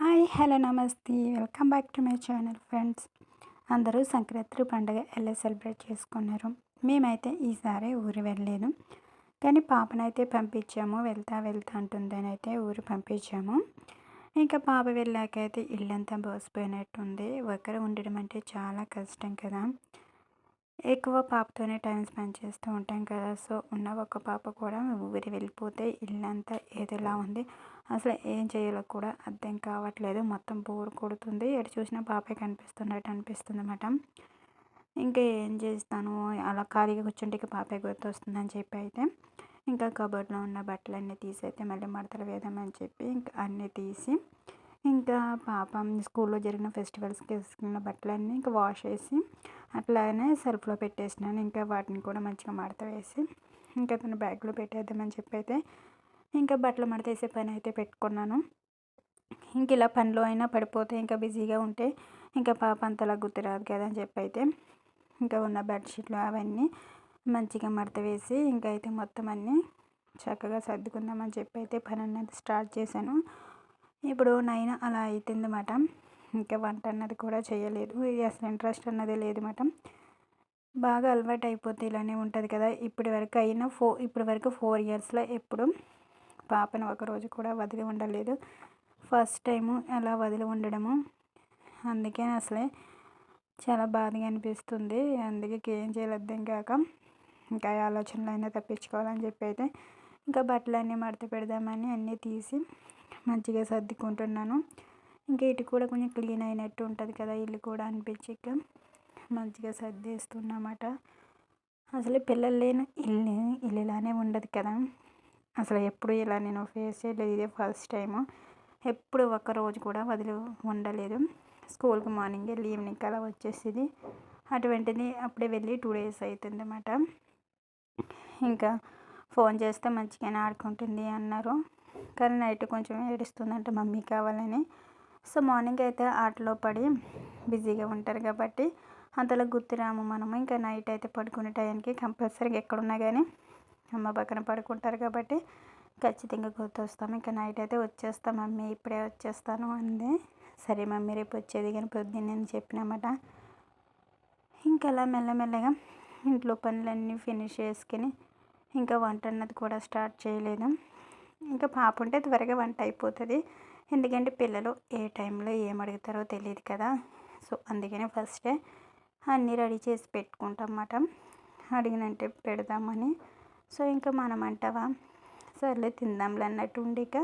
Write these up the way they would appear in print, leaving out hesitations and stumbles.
Hi hello నమస్తే welcome back to my channel friends. అందరూ సంక్రాంతి పండుగ ఎలా సెలబ్రేట్ చేసుకున్నారు? మేమైతే ఈసారి ఊరు వెళ్ళలేదు, కానీ పాపనైతే పంపించాము. వెళ్తా వెళ్తా అంటుందని అయితే ఊరు పంపించాము. ఇంకా పాప వెళ్ళాకైతే ఇల్లంతా బోసిపోయినట్టుంది. ఒకరు ఉండడం అంటే చాలా కష్టం కదా. ఎక్కువ పాపతోనే టైం స్పెండ్ చేస్తూ ఉంటాం కదా. సో ఉన్న ఒక పాప కూడా ఊరి వెళ్ళిపోతే ఇల్లంతా ఏదోలా ఉంది. అసలు ఏం చేయాలో కూడా అర్థం కావట్లేదు. మొత్తం బోర్ కొడుతుంది. ఎటు చూసినా పాపే కనిపిస్తున్నట్టు అనిపిస్తుంది అన్నమాట. ఇంకా ఏం చేస్తాను, అలా ఖాళీగా కూర్చుంటే ఇక పాపే గుర్తొస్తుందని చెప్పి అయితే ఇంకా కబోర్డ్లో ఉన్న బట్టలన్నీ తీసి అయితే మళ్ళీ మడతలు వేద్దామని చెప్పి ఇంకా అన్నీ తీసి ఇంకా పాపం స్కూల్లో జరిగిన ఫెస్టివల్స్కి వేసుకున్న బట్టలన్నీ ఇంకా వాష్ చేసి అట్లానే సెల్ఫ్లో పెట్టేసినాను. ఇంకా వాటిని కూడా మంచిగా మడత వేసి ఇంకా తన బ్యాగ్లో పెట్టేద్దామని చెప్పి అయితే ఇంకా బట్టలు మడత వేసే పని అయితే పెట్టుకున్నాను. ఇంక ఇలా పనిలో అయినా పడిపోతే ఇంకా బిజీగా ఉంటే ఇంకా పాప అంతలా గుర్తురాదు కదా అని చెప్పి అయితే ఇంకా ఉన్న బెడ్షీట్లు అవన్నీ మంచిగా మడత వేసి ఇంకా అయితే మొత్తం అన్నీ చక్కగా సర్దుకుందామని చెప్పి అయితే పని అన్నది స్టార్ట్ చేశాను. ఇప్పుడు 9 అలా అవుతుందన్నమాట. ఇంకా వంట అన్నది కూడా చేయలేదు. ఇది అసలు ఇంట్రెస్ట్ అన్నది లేదన్నమాట. బాగా అలవాటు అయిపోతే ఇలానే ఉంటుంది కదా. ఇప్పటి వరకు 4 ఇయర్స్లో ఎప్పుడు పాపను ఒకరోజు కూడా వదిలి ఉండలేదు. ఫస్ట్ టైము అలా వదిలి ఉండడము. అందుకే అసలే చాలా బాధగా అనిపిస్తుంది. అందుకే ఏం చేయాలో అర్థం కాక ఇంకా ఆలోచనలు అయినా తప్పించుకోవాలని చెప్పి అయితే ఇంకా బట్టలన్నీ మడత పెడదామని అన్నీ తీసి మంచిగా సర్దుకుంటున్నాను. ఇంకా ఇటు కూడా కొంచెం క్లీన్ అయినట్టు ఉంటుంది కదా ఇల్లు కూడా అనిపించి ఇక మంచిగా సర్దేస్తున్నమాట. అసలు పిల్లలు లేని ఇల్లు ఇలానే ఉండదు కదా. అసలు ఎప్పుడు ఇలా నేను ఫేస్ చేయలేదు. ఇదే ఫస్ట్ టైము. ఎప్పుడు ఒక్కరోజు కూడా వదిలి ఉండలేదు. స్కూల్కి మార్నింగ్ వెళ్ళి ఈవినింగ్ అలా వచ్చేసింది. అటువంటిది అప్పుడే వెళ్ళి 2 డేస్ అవుతుంది అన్నమాట. ఇంకా ఫోన్ చేస్తే మంచిగానే ఆడుకుంటుంది అన్నారు, కానీ నైట్ కొంచెం ఏడుస్తుందంటే మమ్మీ కావాలని. సో మార్నింగ్ అయితే ఆటలో పడి బిజీగా ఉంటారు కాబట్టి అంతలో గుర్తురాము మనము. ఇంకా నైట్ అయితే పడుకునే టైంకి కంపల్సరీగా ఎక్కడున్నా కానీ అమ్మ పక్కన పడుకుంటారు కాబట్టి ఖచ్చితంగా గుర్తొస్తాము. ఇంకా నైట్ అయితే వచ్చేస్తాం మమ్మీ, ఇప్పుడే వచ్చేస్తాను అంది. సరే మమ్మీ రేపు వచ్చేది కానీ పొద్దున్నే అని చెప్పినమాట. ఇంకా అలా మెల్లమెల్లగా ఇంట్లో పనులన్నీ ఫినిష్ చేసుకుని ఇంకా వంట అన్నది కూడా స్టార్ట్ చేయలేదు. ఇంకా పాప ఉంటే త్వరగా వంట అయిపోతుంది. ఎందుకంటే పిల్లలు ఏ టైంలో ఏం అడుగుతారో తెలియదు కదా. సో అందుకనే ఫస్టే అన్నీ రెడీ చేసి పెట్టుకుంటాం అన్నమాట. అడిగినంటే పెడదామని. సో ఇంకా మనం అంటావా సర్లే తిందాంలే అన్నట్టు ఉండిక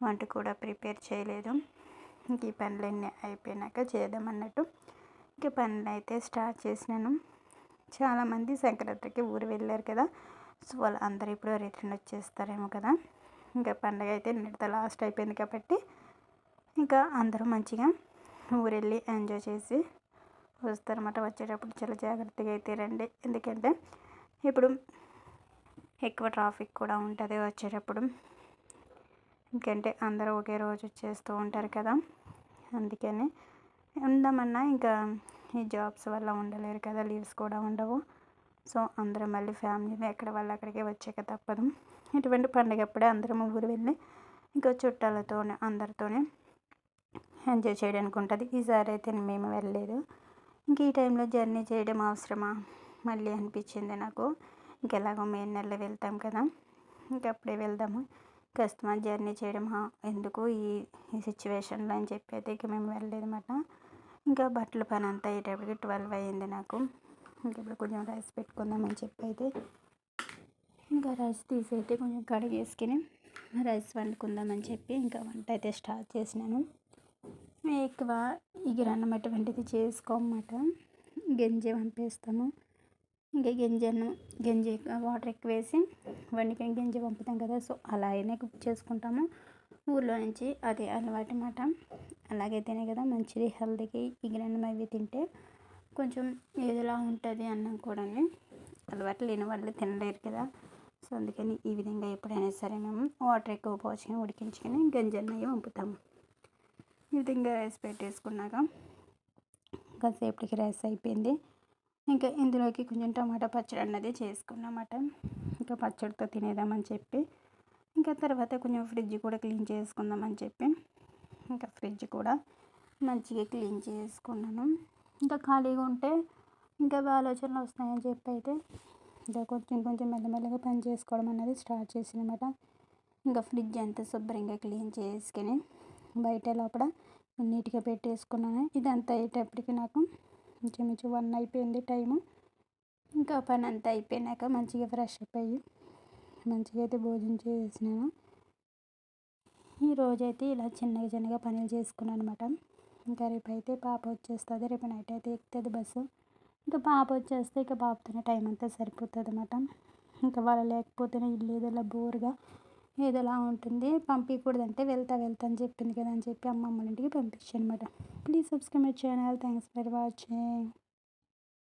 వంట కూడా ప్రిపేర్ చేయలేదు. ఇంక ఈ పనులన్నీ అయిపోయినాక చేద్దామన్నట్టు ఇంక పనులు అయితే స్టార్ట్ చేసినాను. చాలామంది సంక్రాంతికి ఊరు వెళ్ళారు కదా. సో వాళ్ళు అందరూ ఇప్పుడు రిటర్న్ వచ్చేస్తారేమో కదా. ఇంకా పండగ అయితే నిన్నటితో లాస్ట్ అయిపోయింది కాబట్టి ఇంకా అందరూ మంచిగా ఊరు వెళ్ళి ఎంజాయ్ చేసి వస్తారన్నమాట. వచ్చేటప్పుడు చాలా జాగ్రత్తగా అయితే రండి. ఎందుకంటే ఇప్పుడు ఎక్కువ ట్రాఫిక్ కూడా ఉంటుంది వచ్చేటప్పుడు. ఎందుకంటే అందరూ ఒకే రోజు వచ్చేస్తూ ఉంటారు కదా. అందుకని ఉందామన్నా ఇంకా ఈ జాబ్స్ వల్ల ఉండలేరు కదా, లీవ్స్ కూడా ఉండవు. సో అందరూ మళ్ళీ ఫ్యామిలీని ఎక్కడ వాళ్ళు అక్కడికే వచ్చాక తప్పదు. ఇటువంటి పండుగప్పుడే అందరం ఊరు వెళ్ళి ఇంకా చుట్టాలతోనే అందరితోనే ఎంజాయ్ చేయడానికి ఉంటుంది. ఈసారి అయితే మేము వెళ్ళలేదు. ఇంక ఈ టైంలో జర్నీ చేయడం అవసరమా మళ్ళీ అనిపించింది నాకు. ఇంకెలాగో మే నెలలో వెళ్తాం కదా, ఇంకప్పుడే వెళ్దాము. కస్టమర్ జర్నీ చేయడం ఎందుకు ఈ సిచ్యువేషన్లో అని చెప్పి అయితే ఇక మేము వెళ్ళలేదు అన్నమాట. ఇంకా బట్టల పని అంతా అయ్యేటప్పటికి 12 అయ్యింది నాకు. ఇంకా ఇప్పుడు కొంచెం రైస్ పెట్టుకుందామని చెప్పి అయితే ఇంకా రైస్ తీసి అయితే కొంచెం కడిగేసుకుని రైస్ వండుకుందామని చెప్పి ఇంకా వంట అయితే స్టార్ట్ చేసినాను. ఎక్కువ ఎగురన్నం అటువంటిది చేసుకోమన్నమాట. గంజి వంపేస్తాము. ఇంకా గంజి వాటర్ ఎక్కువ వేసి వండుకొని గంజి వంపుతాం కదా. సో అలా అయినా కుక్ చేసుకుంటాము. ఊర్లో నుంచి అదే అలవాటు అన్నమాట. అలాగైతేనే కదా మంచిది హెల్త్కి. ఎగురన్నం అవి తింటే కొంచెం ఏదోలా ఉంటుంది అన్నం కూడా. అలవాటు లేని వాళ్ళు తినలేరు కదా. సో అందుకని ఈ విధంగా ఎప్పుడైనా సరే మేము వాటర్ ఎక్కువ పోసుకొని ఉడికించుకొని గంజి అన్నవి వంపుతాము. ఈ విధంగా రైస్ పెట్టేసుకున్నాక కాసేపటికి రైస్ అయిపోయింది. ఇంకా ఇందులోకి కొంచెం టమాటా పచ్చడి అన్నది చేసుకున్నమాట. ఇంకా పచ్చడితో తినేద్దామని చెప్పి ఇంకా తర్వాత కొంచెం ఫ్రిడ్జ్ కూడా క్లీన్ చేసుకుందామని చెప్పి ఇంకా ఫ్రిడ్జ్ కూడా మంచిగా క్లీన్ చేసుకున్నాను. ఇంకా ఖాళీగా ఉంటే ఇంకా ఆలోచనలు వస్తాయని చెప్పి అయితే ఇంకా కొంచెం కొంచెం మెల్లమెల్లగా పని చేసుకోవడం అనేది స్టార్ట్ చేసానమాట. ఇంకా ఫ్రిడ్జ్ అంతా శుభ్రంగా క్లీన్ చేసుకొని బయట లోపల నీట్గా పెట్టేసుకున్నాను. ఇదంతా అయ్యేటప్పటికి నాకు ఇంచుమించు 1 అయిపోయింది టైము. ఇంకా పని అంతా అయిపోయినాక మంచిగా ఫ్రెష్ అప్ అయ్యి మంచిగా అయితే భోజనం చేసినాను. ఈరోజైతే ఇలా చిన్నగా చిన్నగా పనులు చేసుకున్నాను అనమాట. ఇంకా రేపైతే పాప వచ్చేస్తుంది. రేపు నైట్ అయితే ఎక్కుతుంది బస్సు. ఇంకా పాప వచ్చేస్తే ఇక పాపతోనే టైం అంతా సరిపోతుంది అనమాట. ఇంకా వాళ్ళు లేకపోతేనే ఇల్లు ఏదోలా బోర్గా ఏదోలా ఉంటుంది. పంపించకూడదంటే వెళ్తా అని చెప్పింది కదా అని చెప్పి అమ్మమ్మ ఇంటికి పంపించాను అనమాట. Please subscribe my channel. Thanks for watching.